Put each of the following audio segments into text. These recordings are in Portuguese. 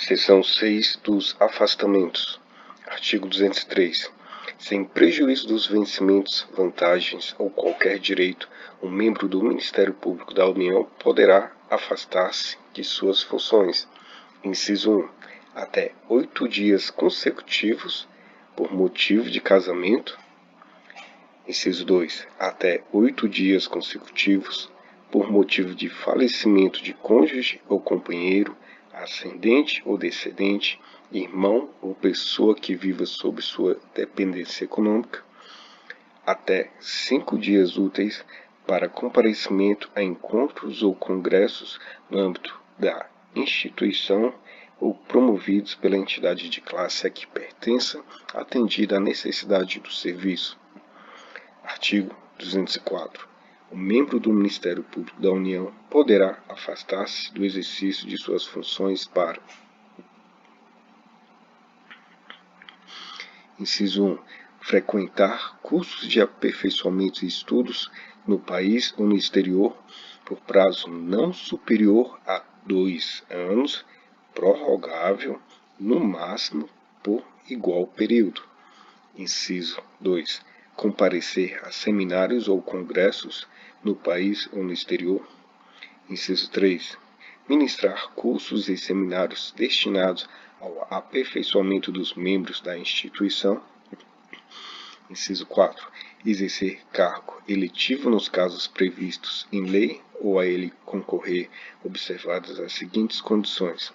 Seção 6 dos afastamentos. Artigo 203. Sem prejuízo dos vencimentos, vantagens ou qualquer direito, um membro do Ministério Público da União poderá afastar-se de suas funções. Inciso 1. Até 8 dias consecutivos por motivo de casamento. Inciso 2. Até 8 dias consecutivos por motivo de falecimento de cônjuge ou companheiro, ascendente ou descendente, irmão ou pessoa que viva sob sua dependência econômica, até 5 dias úteis para comparecimento a encontros ou congressos no âmbito da instituição ou promovidos pela entidade de classe a que pertença, atendida a necessidade do serviço. Artigo 204. O membro do Ministério Público da União poderá afastar-se do exercício de suas funções para: Inciso 1. Frequentar cursos de aperfeiçoamento e estudos no país ou no exterior por prazo não superior a 2 anos, prorrogável, no máximo, por igual período. Inciso 2. Comparecer a seminários ou congressos no país ou no exterior. Inciso 3. Ministrar cursos e seminários destinados ao aperfeiçoamento dos membros da instituição. Inciso 4. Exercer cargo eletivo nos casos previstos em lei ou a ele concorrer, observadas as seguintes condições.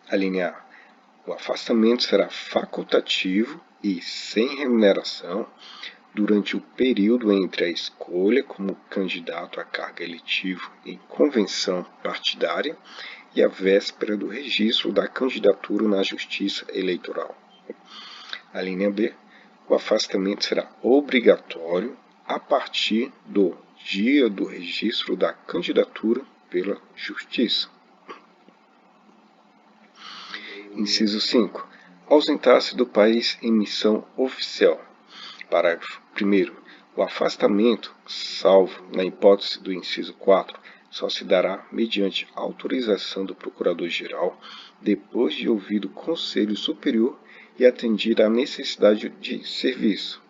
Alínea A. O afastamento será facultativo e sem remuneração durante o período entre a escolha como candidato a cargo eletivo em convenção partidária e a véspera do registro da candidatura na Justiça Eleitoral. Alínea B. O afastamento será obrigatório a partir do dia do registro da candidatura pela Justiça. Inciso 5. Ausentar-se do país em missão oficial. Parágrafo 1º. O afastamento, salvo na hipótese do inciso 4, só se dará mediante autorização do Procurador-Geral, depois de ouvido o Conselho Superior e atendida a necessidade de serviço.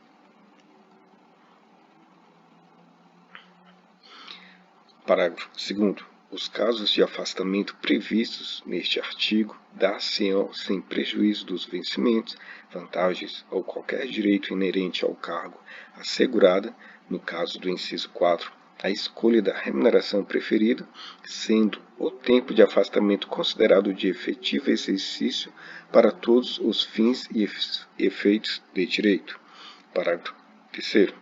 Parágrafo 2º. Os casos de afastamento previstos neste artigo dar-se-ão sem prejuízo dos vencimentos, vantagens ou qualquer direito inerente ao cargo assegurada, no caso do inciso 4, a escolha da remuneração preferida, sendo o tempo de afastamento considerado de efetivo exercício para todos os fins e efeitos de direito. Parágrafo 3º.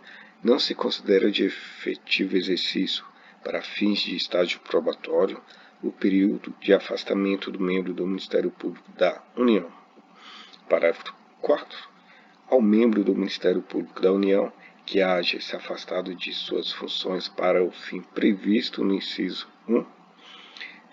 Não se considera de efetivo exercício para fins de estágio probatório, o período de afastamento do membro do Ministério Público da União. Parágrafo 4º. Ao membro do Ministério Público da União que haja se afastado de suas funções para o fim previsto no inciso 1,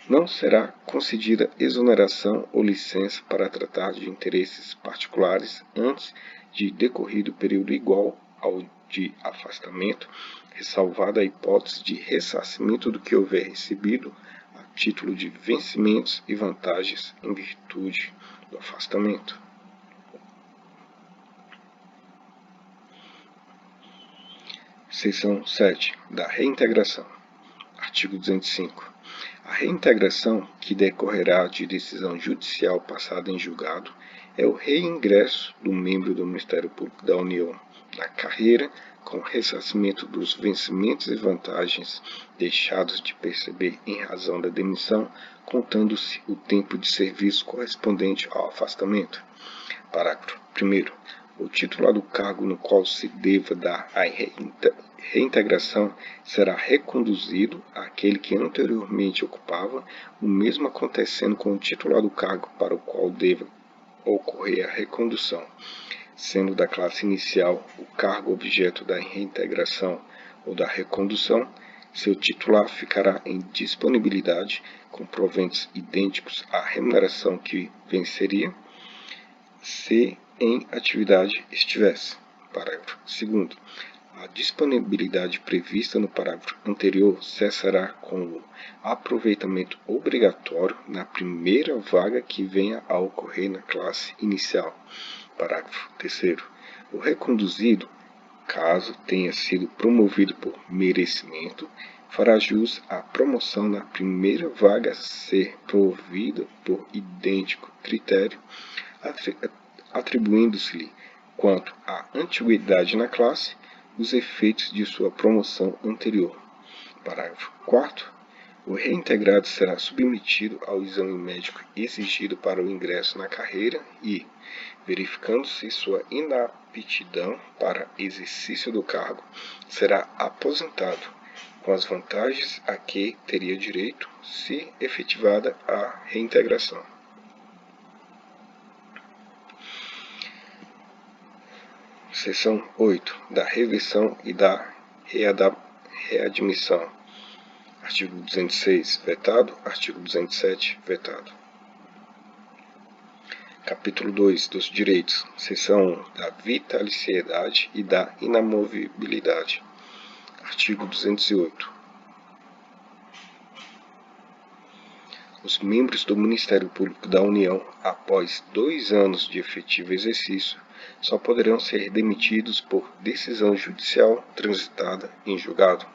não será concedida exoneração ou licença para tratar de interesses particulares antes de decorrido período igual ao de afastamento, ressalvada a hipótese de ressarcimento do que houver recebido a título de vencimentos e vantagens em virtude do afastamento. Seção 7. Da reintegração. Artigo 205. A reintegração, que decorrerá de decisão judicial passada em julgado, é o reingresso do membro do Ministério Público da União na carreira com ressarcimento dos vencimentos e vantagens deixados de perceber em razão da demissão, contando-se o tempo de serviço correspondente ao afastamento. Parágrafo 1º. O titular do cargo no qual se deva dar a reintegração será reconduzido àquele que anteriormente ocupava, o mesmo acontecendo com o titular do cargo para o qual deva ocorrer a recondução. Sendo da classe inicial o cargo objeto da reintegração ou da recondução, seu titular ficará em disponibilidade com proventos idênticos à remuneração que venceria, se em atividade estivesse. Parágrafo 2º. A disponibilidade prevista no parágrafo anterior cessará com o aproveitamento obrigatório na primeira vaga que venha a ocorrer na classe inicial. Parágrafo 3º. O reconduzido, caso tenha sido promovido por merecimento, fará jus à promoção na primeira vaga a ser provida por idêntico critério, atribuindo-se-lhe, quanto à antiguidade na classe, os efeitos de sua promoção anterior. Parágrafo 4º. O reintegrado será submetido ao exame médico exigido para o ingresso na carreira e, verificando-se sua inaptidão para exercício do cargo, será aposentado, com as vantagens a que teria direito se efetivada a reintegração. Seção 8. Da reversão e da readmissão. Artigo 206, vetado. Artigo 207, vetado. Capítulo 2. Dos direitos. Seção 1. Da vitaliciedade e da inamovibilidade. Artigo 208. Os membros do Ministério Público da União, após 2 anos de efetivo exercício, só poderão ser demitidos por decisão judicial transitada em julgado.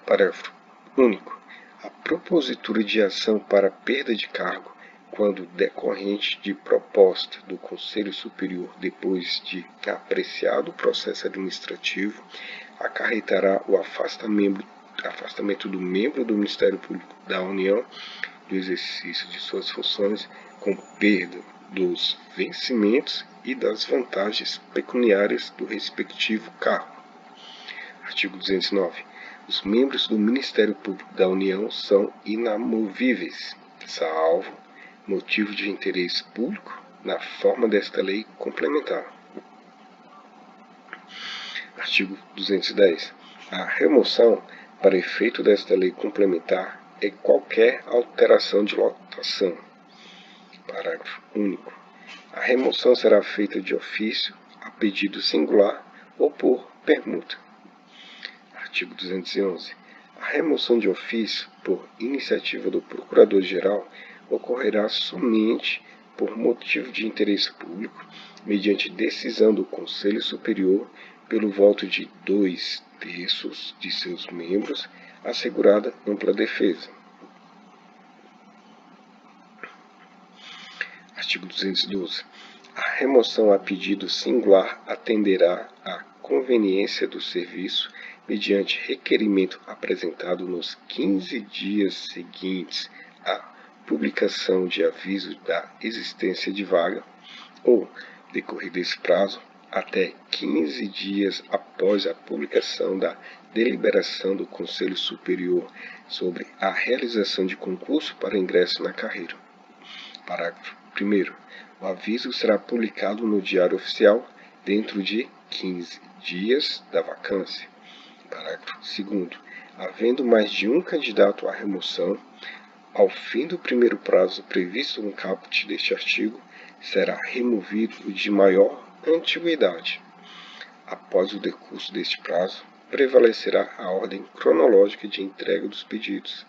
Parágrafo único. A propositura de ação para perda de cargo, quando decorrente de proposta do Conselho Superior depois de apreciado o processo administrativo, acarretará o afastamento do membro do Ministério Público da União do exercício de suas funções com perda dos vencimentos e das vantagens pecuniárias do respectivo cargo. Artigo 209. Os membros do Ministério Público da União são inamovíveis, salvo motivo de interesse público, na forma desta lei complementar. Artigo 210. A remoção, para efeito desta lei complementar, é qualquer alteração de lotação. Parágrafo único. A remoção será feita de ofício, a pedido singular ou por permuta. Artigo 211. A remoção de ofício, por iniciativa do Procurador-Geral, ocorrerá somente por motivo de interesse público, mediante decisão do Conselho Superior, pelo voto de 2/3 de seus membros, assegurada ampla defesa. Artigo 212. A remoção a pedido singular atenderá à conveniência do serviço mediante requerimento apresentado nos 15 dias seguintes à publicação de aviso da existência de vaga ou, decorrido esse prazo, até 15 dias após a publicação da deliberação do Conselho Superior sobre a realização de concurso para ingresso na carreira. Parágrafo 1º. O aviso será publicado no Diário Oficial dentro de 15 dias da vacância. Parágrafo 2º. Havendo mais de um candidato à remoção, ao fim do primeiro prazo previsto no caput deste artigo, será removido o de maior antiguidade. Após o decurso deste prazo, prevalecerá a ordem cronológica de entrega dos pedidos.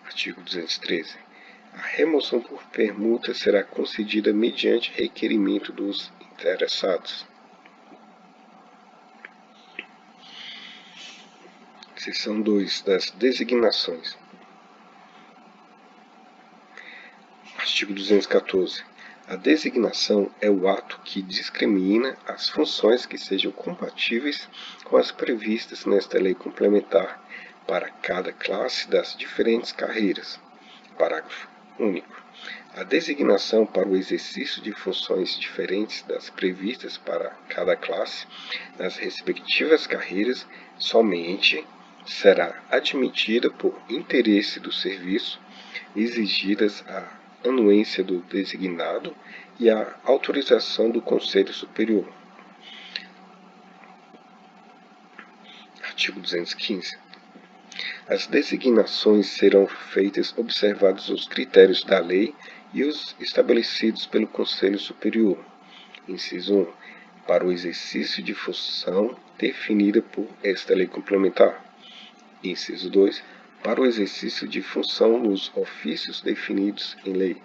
Artigo 213. A remoção por permuta será concedida mediante requerimento dos interessados. Seção 2. Das designações. Artigo 214. A designação é o ato que discrimina as funções que sejam compatíveis com as previstas nesta lei complementar para cada classe das diferentes carreiras. Parágrafo único. A designação para o exercício de funções diferentes das previstas para cada classe nas respectivas carreiras somente será admitida por interesse do serviço, exigidas a anuência do designado e a autorização do Conselho Superior. Artigo 215. As designações serão feitas observados os critérios da lei e os estabelecidos pelo Conselho Superior. Inciso 1. para o exercício de função definida por esta lei complementar. Inciso 2. Para o exercício de função nos ofícios definidos em lei.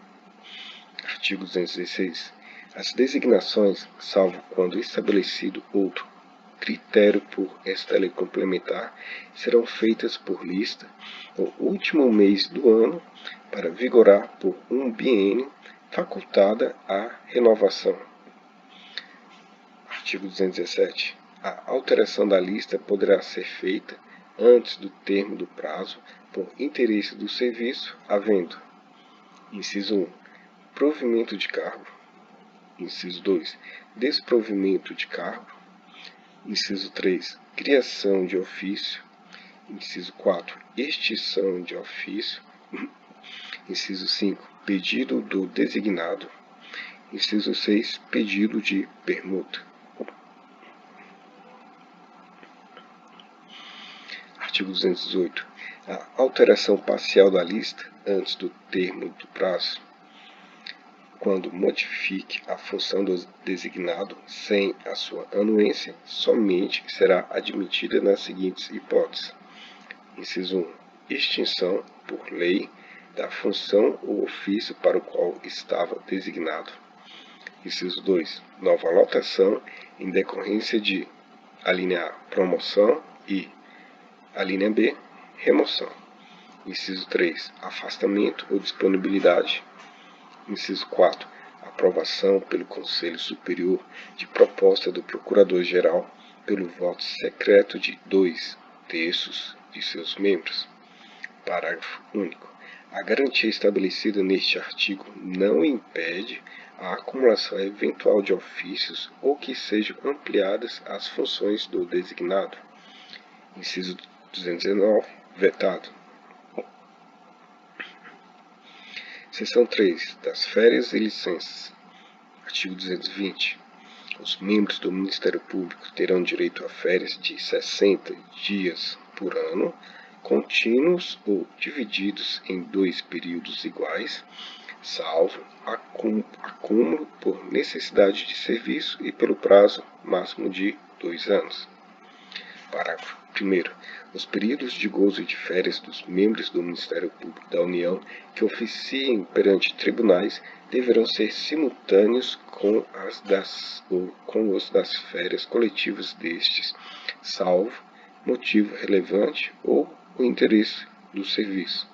Artigo 216. As designações, salvo quando estabelecido outro critério por esta lei complementar, serão feitas por lista no último mês do ano para vigorar por um biênio, facultada a renovação. Artigo 217. A alteração da lista poderá ser feita antes do termo do prazo por interesse do serviço, havendo: inciso 1. Provimento de cargo. Inciso 2. Desprovimento de cargo. Inciso 3. Criação de ofício. Inciso 4. Extinção de ofício. Inciso 5. Pedido do designado. Inciso 6. Pedido de permuta. Artigo 218. A alteração parcial da lista antes do termo do prazo, quando modifique a função do designado sem a sua anuência, somente será admitida nas seguintes hipóteses. Inciso 1. Extinção, por lei, da função ou ofício para o qual estava designado. Inciso 2. Nova lotação em decorrência de: a linha A, promoção, e a linha B, remoção. Inciso 3. Afastamento ou disponibilidade. Inciso 4. Aprovação pelo Conselho Superior de proposta do Procurador-Geral pelo voto secreto de 2/3 de seus membros. Parágrafo único. A garantia estabelecida neste artigo não impede a acumulação eventual de ofícios ou que sejam ampliadas as funções do designado. Inciso 219. Vetado. Seção 3. Das férias e licenças. Artigo 220. Os membros do Ministério Público terão direito a férias de 60 dias por ano, contínuos ou divididos em 2 períodos iguais, salvo acúmulo por necessidade de serviço e pelo prazo máximo de 2 anos. Parágrafo 1º. Os períodos de gozo de férias dos membros do Ministério Público da União que oficiem perante tribunais deverão ser simultâneos com os das férias coletivas destes, salvo motivo relevante ou o interesse do serviço.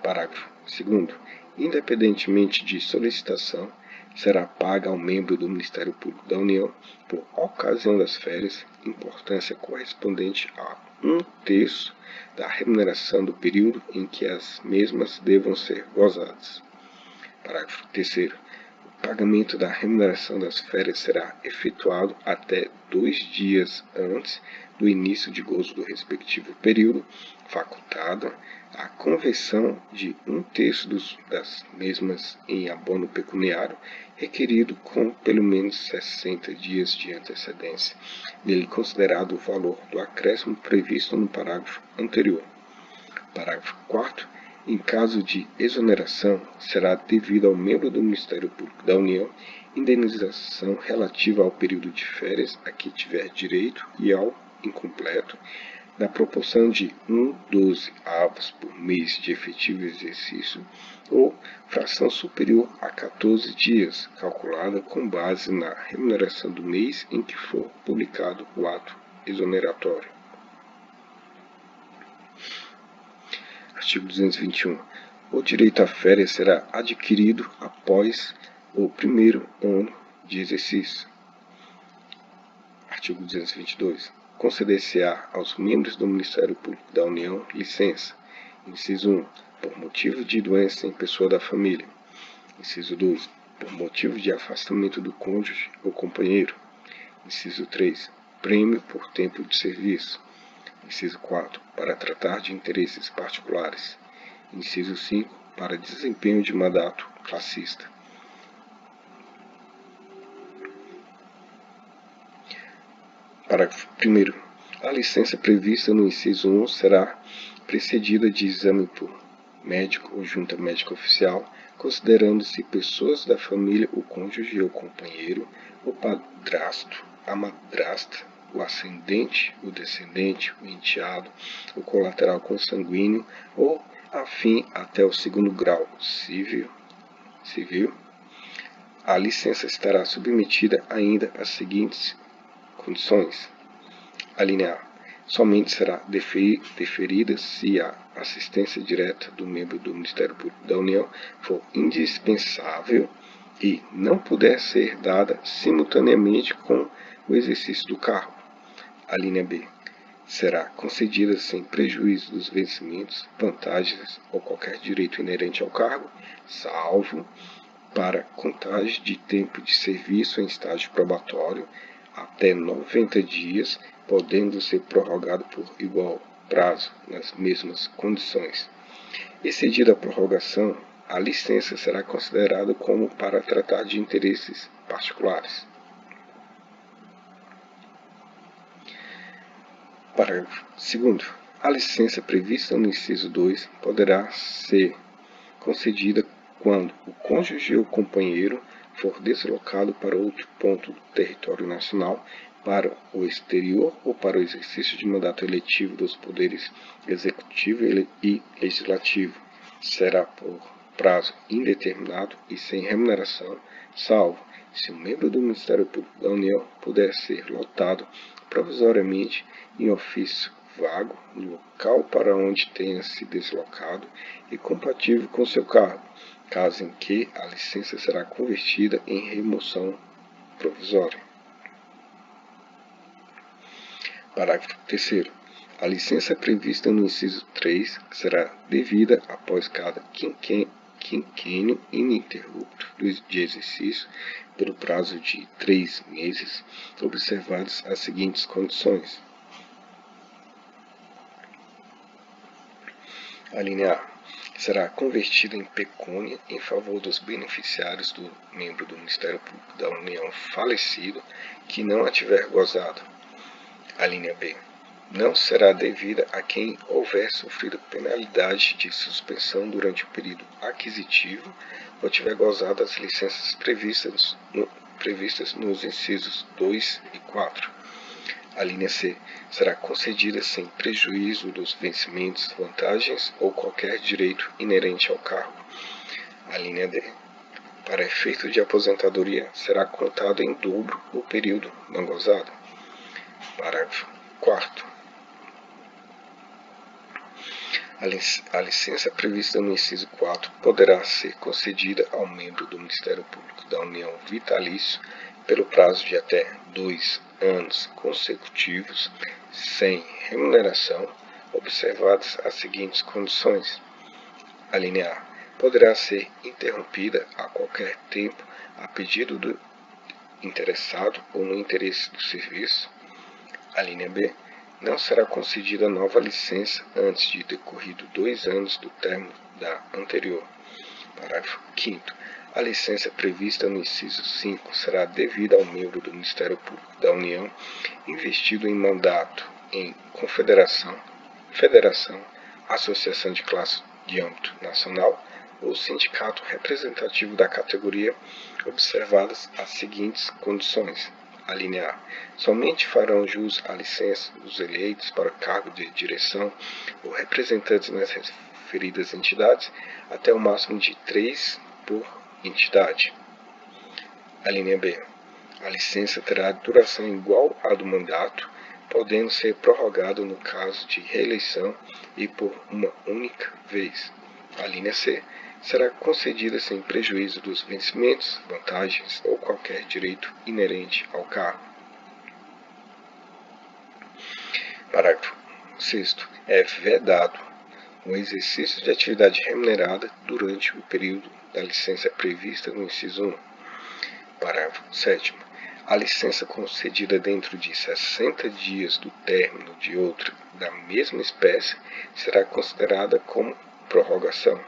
Parágrafo 2º. Independentemente de solicitação, será paga ao membro do Ministério Público da União, por ocasião das férias, importância correspondente a 1/3 da remuneração do período em que as mesmas devam ser gozadas. Parágrafo 3º. O pagamento da remuneração das férias será efetuado até 2 dias antes do início de gozo do respectivo período, facultada a conversão de 1/3 das mesmas em abono pecuniário, requerido com pelo menos 60 dias de antecedência, nele considerado o valor do acréscimo previsto no parágrafo anterior. Parágrafo 4º. Em caso de exoneração, será devida ao membro do Ministério Público da União indenização relativa ao período de férias a que tiver direito e ao incompleto, na proporção de 1/12 por mês de efetivo exercício, ou fração superior a 14 dias, calculada com base na remuneração do mês em que for publicado o ato exoneratório. Artigo 221. O direito à férias será adquirido após o primeiro ano de exercício. Artigo 222. Conceder-se-á aos membros do Ministério Público da União licença. Inciso 1. Por motivo de doença em pessoa da família. Inciso 2. Por motivo de afastamento do cônjuge ou companheiro. Inciso 3. Prêmio por tempo de serviço. Inciso 4. Para tratar de interesses particulares. Inciso 5. Para desempenho de mandato classista. Parágrafo 1º. A licença prevista no inciso 1 será precedida de exame por médico ou junta médica oficial, considerando-se pessoas da família o cônjuge ou companheiro, o padrasto a madrasta, o ascendente, o descendente, o enteado, o colateral consanguíneo ou afim até o segundo grau civil, a licença estará submetida ainda às seguintes condições. A linha A. Somente será deferida se a assistência direta do membro do Ministério Público da União for indispensável e não puder ser dada simultaneamente com o exercício do cargo. A linha B. Será concedida sem prejuízo dos vencimentos, vantagens ou qualquer direito inerente ao cargo, salvo para contagem de tempo de serviço em estágio probatório até 90 dias, podendo ser prorrogado por igual prazo nas mesmas condições. Excedida a prorrogação, a licença será considerada como para tratar de interesses particulares. Parágrafo 2º. A licença prevista no inciso 2 poderá ser concedida quando o cônjuge ou companheiro for deslocado para outro ponto do território nacional, para o exterior ou para o exercício de mandato eletivo dos poderes executivo e legislativo. Será por prazo indeterminado e sem remuneração, salvo se um membro do Ministério Público da União puder ser lotado provisoriamente em ofício vago no local para onde tenha se deslocado e compatível com seu cargo, caso em que a licença será convertida em remoção provisória. Parágrafo 3º. A licença prevista no inciso 3 será devida após cada quinquênio ininterrupto de exercício pelo prazo de 3 meses, observadas as seguintes condições. A linha A. Será convertida em pecúnia em favor dos beneficiários do membro do Ministério Público da União falecido que não a tiver gozado. A linha B. Não será devida a quem houver sofrido penalidade de suspensão durante o período aquisitivo ou tiver gozado as licenças previstas nos incisos 2 e 4. A linha C. Será concedida sem prejuízo dos vencimentos, vantagens ou qualquer direito inerente ao cargo. A linha D. Para efeito de aposentadoria, será contado em dobro o período não gozado. Parágrafo 4º. A licença prevista no inciso 4 poderá ser concedida ao membro do Ministério Público da União vitalício pelo prazo de até 2 anos consecutivos, sem remuneração, observadas as seguintes condições. A linha A. Poderá ser interrompida a qualquer tempo a pedido do interessado ou no interesse do serviço. A linha B. Não será concedida nova licença antes de decorrido 2 anos do término da anterior. Parágrafo 5º. A licença prevista no inciso 5 será devida ao membro do Ministério Público da União investido em mandato em confederação, federação, associação de classe de âmbito nacional ou sindicato representativo da categoria, observadas as seguintes condições. A linha A. Somente farão jus à licença os eleitos para cargo de direção ou representantes nas referidas entidades até o máximo de 3 por entidade. A linha B. A licença terá duração igual à do mandato, podendo ser prorrogada no caso de reeleição e por uma única vez. A linha C. Será concedida sem prejuízo dos vencimentos, vantagens ou qualquer direito inerente ao cargo. Parágrafo 6º. É vedado o exercício de atividade remunerada durante o período da licença prevista no inciso 1. Parágrafo 7º. A licença concedida dentro de 60 dias do término de outra da mesma espécie será considerada como prorrogação.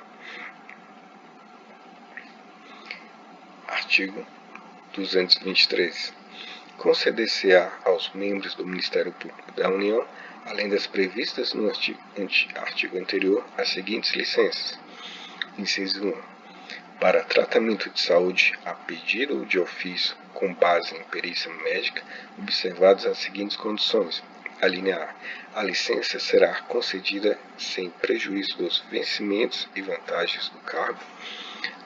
Artigo 223. Conceder-se-á aos membros do Ministério Público da União, além das previstas no artigo anterior, as seguintes licenças. Inciso 1. Para tratamento de saúde a pedido ou de ofício, com base em perícia médica, observadas as seguintes condições. A linha A. A licença será concedida sem prejuízo dos vencimentos e vantagens do cargo.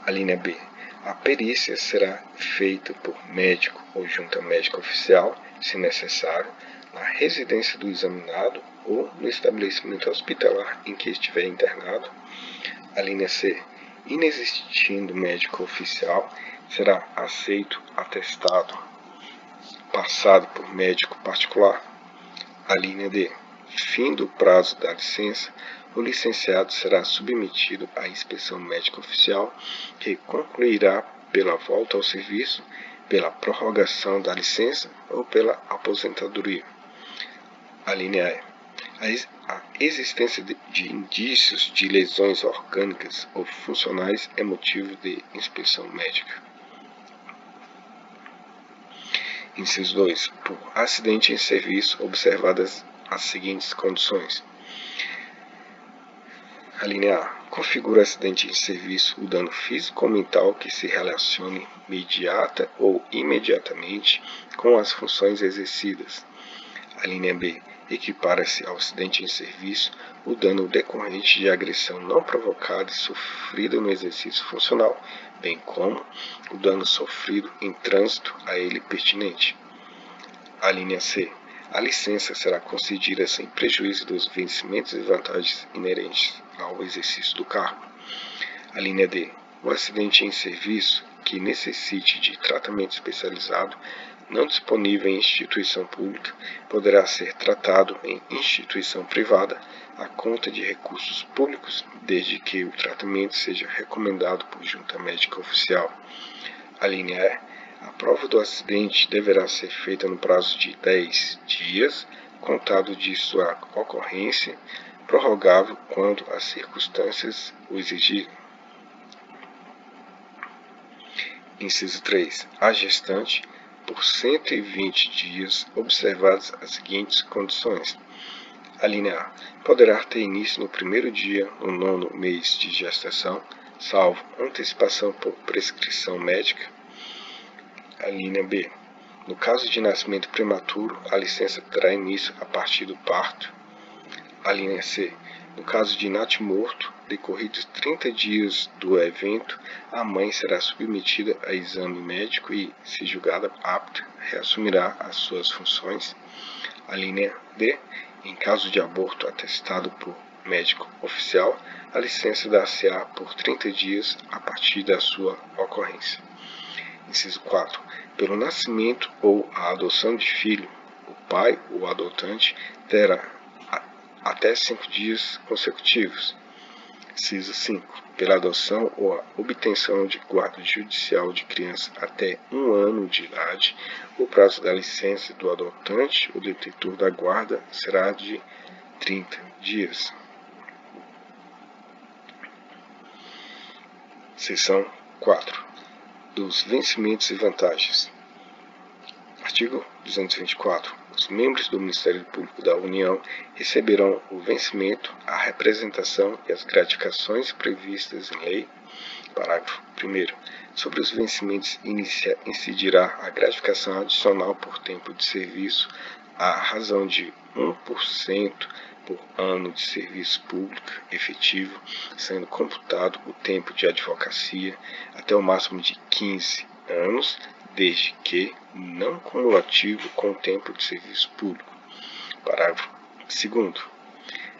A linha B. A perícia será feita por médico ou junta médica oficial, se necessário, na residência do examinado ou no estabelecimento hospitalar em que estiver internado. A linha C. Inexistindo médico oficial, será aceito atestado passado por médico particular. A linha D. Fim do prazo da licença, o licenciado será submetido à inspeção médica oficial, que concluirá pela volta ao serviço, pela prorrogação da licença ou pela aposentadoria. A linha E. A existência de indícios de lesões orgânicas ou funcionais é motivo de inspeção médica. Inciso 2. Por acidente em serviço, observadas as seguintes condições. A linha A. Configura acidente em serviço o dano físico ou mental que se relacione imediata ou imediatamente com as funções exercidas. A linha B. Equipara-se ao acidente em serviço o dano decorrente de agressão não provocada e sofrida no exercício funcional, bem como o dano sofrido em trânsito a ele pertinente. A linha C. A licença será concedida sem prejuízo dos vencimentos e vantagens inerentes ao exercício do cargo. A linha D. O acidente em serviço que necessite de tratamento especializado não disponível em instituição pública poderá ser tratado em instituição privada à conta de recursos públicos, desde que o tratamento seja recomendado por junta médica oficial. A linha E. A prova do acidente deverá ser feita no prazo de 10 dias, contado de sua ocorrência, prorrogável quando as circunstâncias o exigirem. Inciso 3. A gestante, por 120 dias, observadas as seguintes condições. A linha A. Poderá ter início no primeiro dia no 9º mês de gestação, salvo antecipação por prescrição médica. A linha B. No caso de nascimento prematuro, a licença terá início a partir do parto. A linha C. No caso de natimorto, decorridos 30 dias do evento, a mãe será submetida a exame médico e, se julgada apta, reassumirá as suas funções. A linha D. Em caso de aborto atestado por médico oficial, a licença dar-se-á por 30 dias a partir da sua ocorrência. Inciso 4. Pelo nascimento ou a adoção de filho, o pai ou adotante terá até 5 dias consecutivos. Inciso 5. Pela adoção ou a obtenção de guarda judicial de criança até 1 ano de idade, o prazo da licença do adotante ou detentor da guarda será de 30 dias. Seção 4. Dos vencimentos e vantagens. Artigo 224. Os membros do Ministério Público da União receberão o vencimento, a representação e as gratificações previstas em lei. Parágrafo 1º. Sobre os vencimentos incidirá a gratificação adicional por tempo de serviço à razão de 1% por ano de serviço público efetivo, sendo computado o tempo de advocacia até o máximo de 15 anos, desde que não cumulativo com o tempo de serviço público. Parágrafo 2º.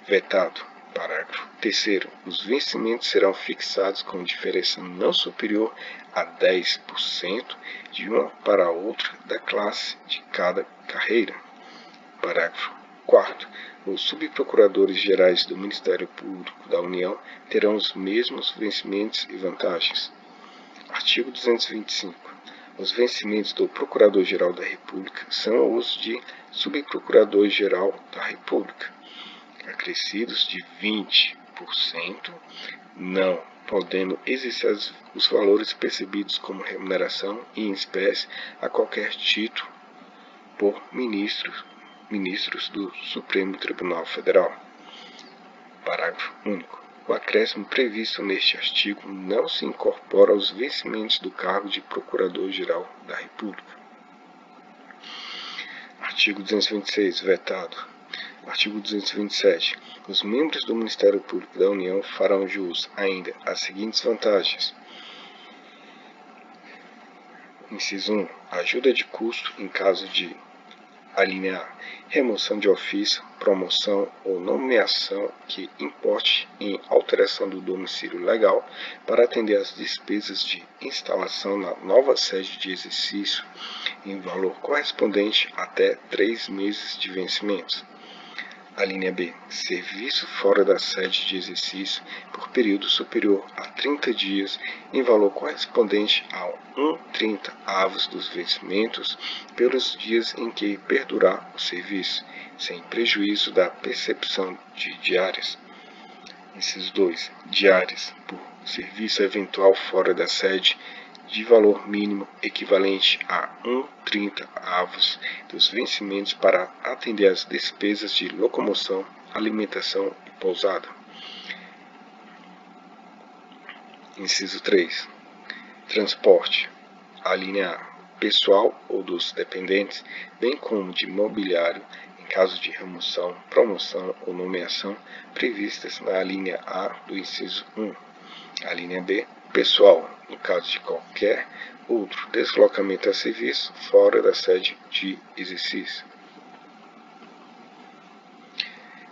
Vetado. Parágrafo 3º. Os vencimentos serão fixados com diferença não superior a 10% de uma para a outra da classe de cada carreira. Parágrafo 4º. Os subprocuradores gerais do Ministério Público da União terão os mesmos vencimentos e vantagens. Artigo 225. Os vencimentos do Procurador-Geral da República são os de Subprocurador-Geral da República, acrescidos de 20%, não podendo existir os valores percebidos como remuneração em espécie a qualquer título por ministros do Supremo Tribunal Federal. Parágrafo único. O acréscimo previsto neste artigo não se incorpora aos vencimentos do cargo de Procurador-Geral da República. Artigo 226, vetado. Artigo 227. Os membros do Ministério Público da União farão jus ainda às seguintes vantagens. Inciso 1. Ajuda de custo em caso de alínea A. Remoção de ofício, promoção ou nomeação que importe em alteração do domicílio legal para atender às despesas de instalação na nova sede de exercício em valor correspondente até 3 meses de vencimento. A linha B. Serviço fora da sede de exercício por período superior a 30 dias em valor correspondente a 1/30 dos vencimentos pelos dias em que perdurar o serviço, sem prejuízo da percepção de diárias. Inciso 2. Diárias por serviço eventual fora da sede de valor mínimo equivalente a 1/30 dos vencimentos para atender às despesas de locomoção, alimentação e pousada. Inciso 3. Transporte. A linha A. Pessoal ou dos dependentes, bem como de mobiliário, em caso de remoção, promoção ou nomeação previstas na linha A do inciso 1. A linha B. Pessoal, no caso de qualquer outro deslocamento a serviço fora da sede de exercício.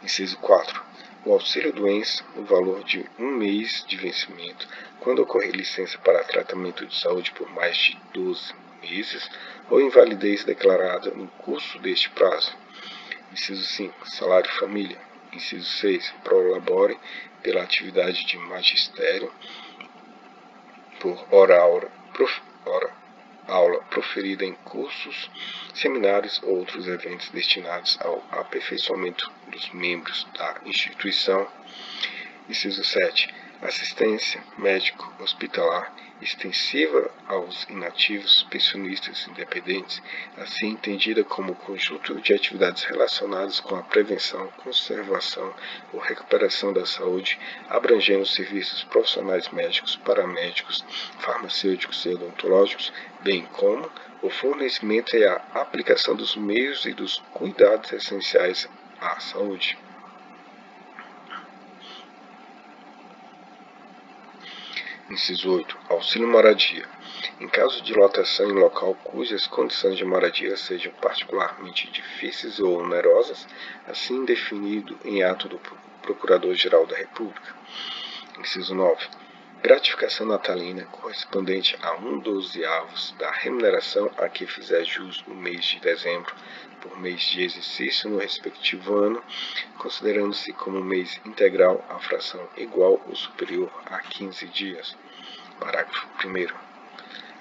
Inciso 4. O auxílio-doença no valor de 1 mês de vencimento, quando ocorrer licença para tratamento de saúde por mais de 12 meses ou invalidez declarada no curso deste prazo. Inciso 5. Salário-família. Inciso 6. Prolabore pela atividade de magistério por aula proferida em cursos, seminários ou outros eventos destinados ao aperfeiçoamento dos membros da instituição. Inciso 7. Assistência médico-hospitalar extensiva aos inativos pensionistas independentes, assim entendida como conjunto de atividades relacionadas com a prevenção, conservação ou recuperação da saúde, abrangendo serviços profissionais médicos, paramédicos, farmacêuticos e odontológicos, bem como o fornecimento e a aplicação dos meios e dos cuidados essenciais à saúde. Inciso 8. Auxílio moradia. Em caso de lotação em local cujas condições de moradia sejam particularmente difíceis ou onerosas, assim definido em ato do Procurador-Geral da República. Inciso 9. Gratificação natalina correspondente a 1/12 da remuneração a que fizer jus no mês de dezembro, por mês de exercício no respectivo ano, considerando-se como mês integral a fração igual ou superior a 15 dias. Parágrafo 1º.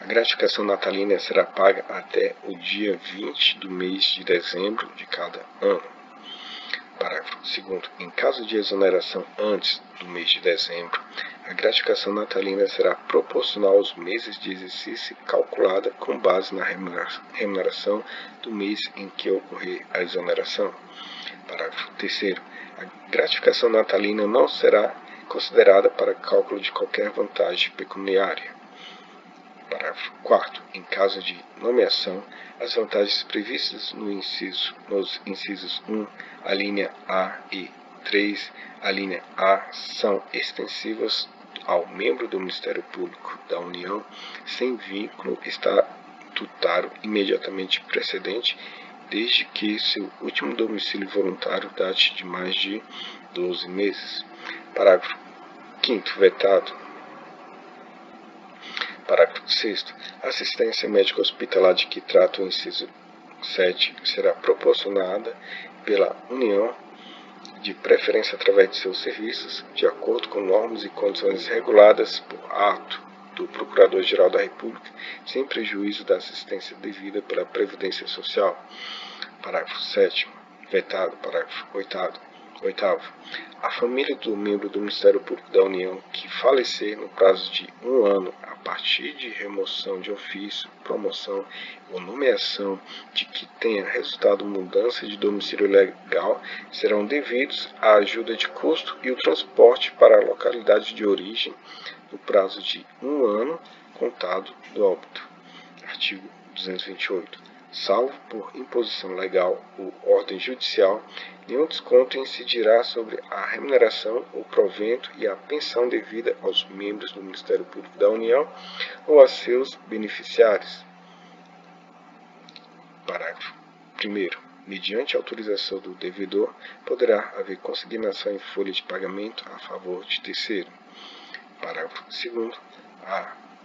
A gratificação natalina será paga até o dia 20 do mês de dezembro de cada ano. Parágrafo 2º. Em caso de exoneração antes do mês de dezembro, a gratificação natalina será proporcional aos meses de exercício calculada com base na remuneração do mês em que ocorrer a exoneração. Parágrafo 3º. A gratificação natalina não será considerada para cálculo de qualquer vantagem pecuniária. Parágrafo 4º. Em caso de nomeação, as vantagens previstas nos incisos 1, a linha A e 3, a linha A, são extensivas ao membro do Ministério Público da União sem vínculo estatutário imediatamente precedente, desde que seu último domicílio voluntário date de mais de 12 meses. Parágrafo 5º. Vetado. Parágrafo 6º. A assistência médica hospitalar de que trata o inciso 7 será proporcionada pela União, de preferência através de seus serviços, de acordo com normas e condições reguladas por ato do Procurador-Geral da República, sem prejuízo da assistência devida pela Previdência Social. Parágrafo 7º. Vetado. Parágrafo 8º. A família do membro do Ministério Público da União que falecer no prazo de 1 ano a partir de remoção de ofício, promoção ou nomeação de que tenha resultado mudança de domicílio legal serão devidos à ajuda de custo e o transporte para a localidade de origem no prazo de 1 ano contado do óbito. Artigo 228. Salvo por imposição legal ou ordem judicial, nenhum desconto incidirá sobre a remuneração, o provento e a pensão devida aos membros do Ministério Público da União ou a seus beneficiários. Parágrafo 1º. Mediante autorização do devedor, poderá haver consignação em folha de pagamento a favor de terceiro. Parágrafo 2º.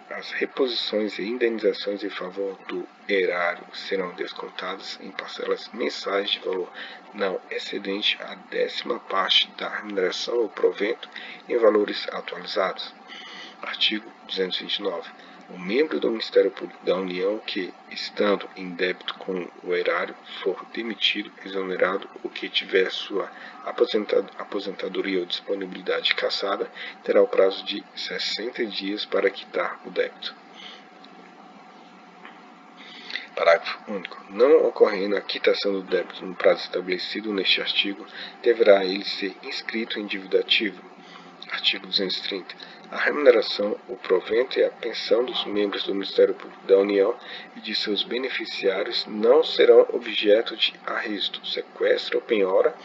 As reposições e indenizações em favor do erário serão descontadas em parcelas mensais de valor não excedente a 10ª parte da remuneração ou provento em valores atualizados. Artigo 229. O membro do Ministério Público da União que, estando em débito com o erário, for demitido, exonerado ou que tiver sua aposentadoria ou disponibilidade cassada, terá o prazo de 60 dias para quitar o débito. Parágrafo único. Não ocorrendo a quitação do débito no prazo estabelecido neste artigo, deverá ele ser inscrito em dívida ativa. Artigo 230. A remuneração, o provento e a pensão dos membros do Ministério Público da União e de seus beneficiários não serão objeto de arresto, sequestro ou penhora,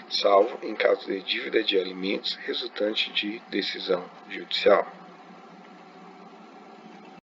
salvo em caso de dívida de alimentos resultante de decisão judicial.